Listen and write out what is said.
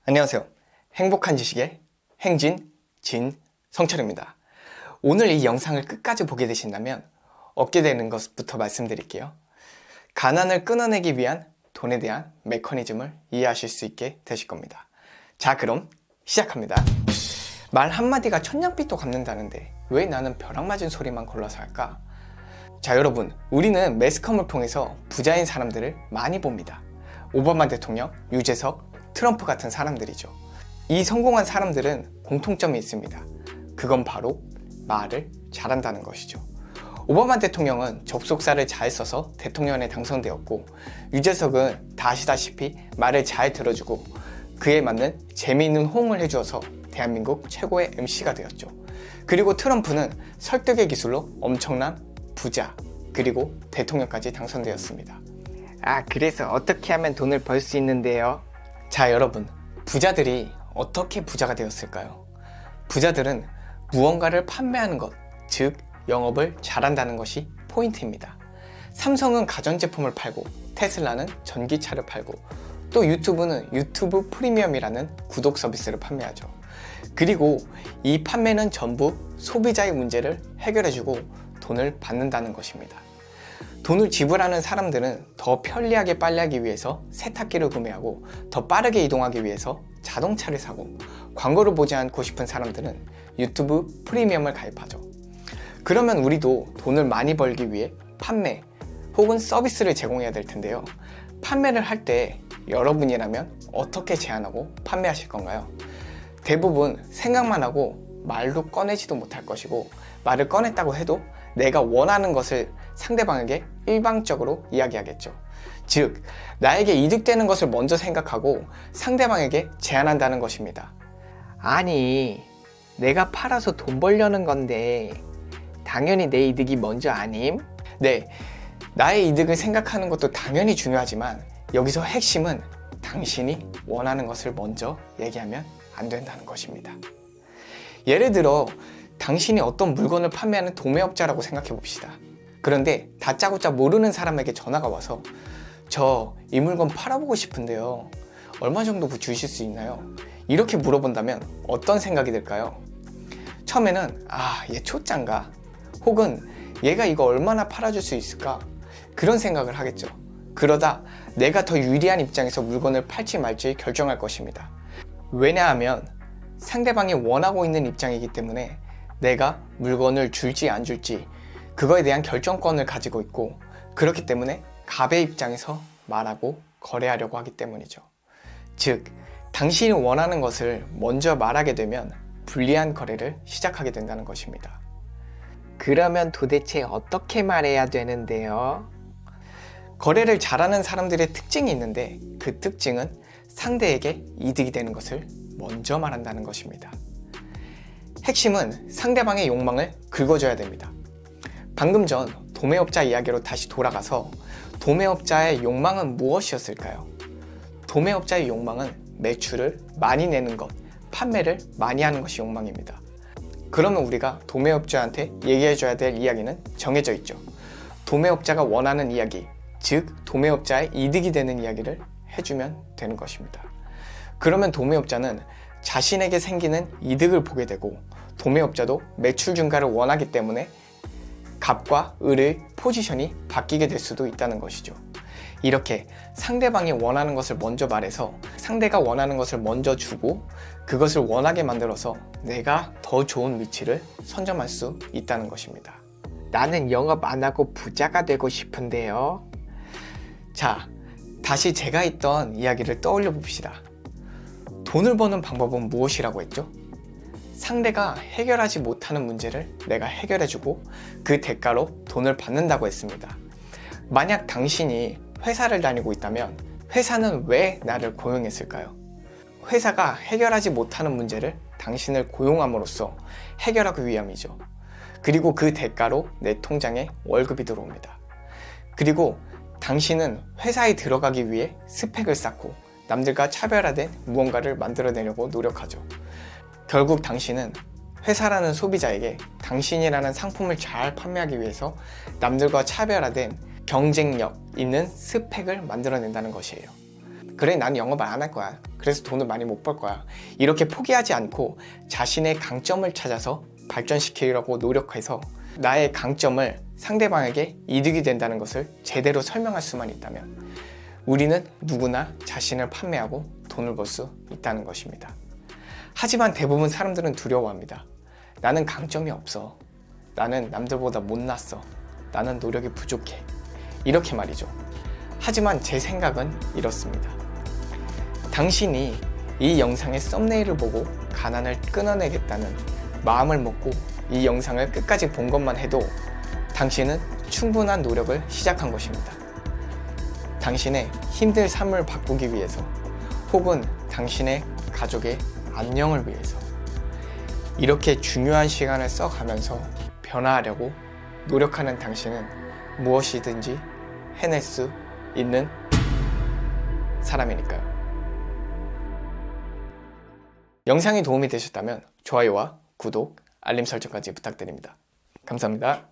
안녕하세요. 행복한 지식의 행진, 성철입니다. 오늘 이 영상을 끝까지 보게 되신다면 얻게 되는 것부터 말씀드릴게요. 가난을 끊어내기 위한 돈에 대한 메커니즘을 이해하실 수 있게 되실 겁니다. 자, 그럼 시작합니다. 말 한마디가 천냥빚도 갚는다는데 왜 나는 벼락 맞은 소리만 골라서 할까? 자, 여러분, 우리는 매스컴을 통해서 부자인 사람들을 많이 봅니다. 오바마 대통령, 유재석, 트럼프 같은 사람들이죠. 이 성공한 사람들은 공통점이 있습니다. 그건 바로 말을 잘한다는 것이죠. 오바마 대통령은 접속사를 잘 써서 대통령에 당선되었고, 유재석은 다 아시다시피 말을 잘 들어주고 그에 맞는 재미있는 호응을 해주어서 대한민국 최고의 MC가 되었죠. 그리고 트럼프는 설득의 기술로 엄청난 부자, 그리고 대통령까지 당선되었습니다. 그래서 어떻게 하면 돈을 벌 수 있는데요? 자, 여러분, 부자들이 어떻게 부자가 되었을까요? 부자들은 무언가를 판매하는 것, 즉 영업을 잘한다는 것이 포인트입니다. 삼성은 가전제품을 팔고, 테슬라는 전기차를 팔고, 또 유튜브는 유튜브 프리미엄이라는 구독 서비스를 판매하죠. 그리고 이 판매는 전부 소비자의 문제를 해결해주고 돈을 받는다는 것입니다. 돈을 지불하는 사람들은 더 편리하게 빨래하기 위해서 세탁기를 구매하고, 더 빠르게 이동하기 위해서 자동차를 사고, 광고를 보지 않고 싶은 사람들은 유튜브 프리미엄을 가입하죠. 그러면 우리도 돈을 많이 벌기 위해 판매 혹은 서비스를 제공해야 될 텐데요. 판매를 할 때 여러분이라면 어떻게 제안하고 판매하실 건가요? 대부분 생각만 하고 말도 꺼내지도 못할 것이고, 말을 꺼냈다고 해도 내가 원하는 것을 상대방에게 일방적으로 이야기하겠죠. 즉, 나에게 이득되는 것을 먼저 생각하고 상대방에게 제안한다는 것입니다. 아니, 내가 팔아서 돈 벌려는 건데 당연히 내 이득이 먼저 아님? 네, 나의 이득을 생각하는 것도 당연히 중요하지만 여기서 핵심은 당신이 원하는 것을 먼저 얘기하면 안 된다는 것입니다. 예를 들어 당신이 어떤 물건을 판매하는 도매업자라고 생각해 봅시다. 그런데 다짜고짜 모르는 사람에게 전화가 와서 저 이 물건 팔아보고 싶은데요, 얼마 정도 주실 수 있나요? 이렇게 물어본다면 어떤 생각이 들까요? 처음에는 얘 초짠가? 혹은 얘가 이거 얼마나 팔아줄 수 있을까? 그런 생각을 하겠죠. 그러다 내가 더 유리한 입장에서 물건을 팔지 말지 결정할 것입니다. 왜냐하면 상대방이 원하고 있는 입장이기 때문에 내가 물건을 줄지 안 줄지 그거에 대한 결정권을 가지고 있고, 그렇기 때문에 갑의 입장에서 말하고 거래하려고 하기 때문이죠. 즉, 당신이 원하는 것을 먼저 말하게 되면 불리한 거래를 시작하게 된다는 것입니다. 그러면 도대체 어떻게 말해야 되는데요? 거래를 잘하는 사람들의 특징이 있는데, 그 특징은 상대에게 이득이 되는 것을 먼저 말한다는 것입니다. 핵심은 상대방의 욕망을 긁어줘야 됩니다. 방금 전 도매업자 이야기로 다시 돌아가서 도매업자의 욕망은 무엇이었을까요? 도매업자의 욕망은 매출을 많이 내는 것, 판매를 많이 하는 것이 욕망입니다. 그러면 우리가 도매업자한테 얘기해줘야 될 이야기는 정해져 있죠. 도매업자가 원하는 이야기, 즉 도매업자의 이득이 되는 이야기를 해주면 되는 것입니다. 그러면 도매업자는 자신에게 생기는 이득을 보게 되고, 도매업자도 매출 증가를 원하기 때문에 갑과 을의 포지션이 바뀌게 될 수도 있다는 것이죠. 이렇게 상대방이 원하는 것을 먼저 말해서 상대가 원하는 것을 먼저 주고, 그것을 원하게 만들어서 내가 더 좋은 위치를 선점할 수 있다는 것입니다. 나는 영업 안 하고 부자가 되고 싶은데요. 자, 다시 제가 했던 이야기를 떠올려 봅시다. 돈을 버는 방법은 무엇이라고 했죠? 상대가 해결하지 못하는 문제를 내가 해결해주고 그 대가로 돈을 받는다고 했습니다. 만약 당신이 회사를 다니고 있다면 회사는 왜 나를 고용했을까요? 회사가 해결하지 못하는 문제를 당신을 고용함으로써 해결하기 위함이죠. 그리고 그 대가로 내 통장에 월급이 들어옵니다. 그리고 당신은 회사에 들어가기 위해 스펙을 쌓고 남들과 차별화된 무언가를 만들어내려고 노력하죠. 결국 당신은 회사라는 소비자에게 당신이라는 상품을 잘 판매하기 위해서 남들과 차별화된 경쟁력 있는 스펙을 만들어낸다는 것이에요. 그래, 난 영업을 안 할 거야. 그래서 돈을 많이 못 벌 거야. 이렇게 포기하지 않고 자신의 강점을 찾아서 발전시키려고 노력해서 나의 강점을 상대방에게 이득이 된다는 것을 제대로 설명할 수만 있다면 우리는 누구나 자신을 판매하고 돈을 벌 수 있다는 것입니다. 하지만 대부분 사람들은 두려워합니다. 나는 강점이 없어. 나는 남들보다 못났어. 나는 노력이 부족해. 이렇게 말이죠. 하지만 제 생각은 이렇습니다. 당신이 이 영상의 썸네일을 보고 가난을 끊어내겠다는 마음을 먹고 이 영상을 끝까지 본 것만 해도 당신은 충분한 노력을 시작한 것입니다. 당신의 힘든 삶을 바꾸기 위해서 혹은 당신의 가족의 안녕을 위해서 이렇게 중요한 시간을 써가면서 변화하려고 노력하는 당신은 무엇이든지 해낼 수 있는 사람이니까요. 영상이 도움이 되셨다면 좋아요와 구독, 알림 설정까지 부탁드립니다. 감사합니다.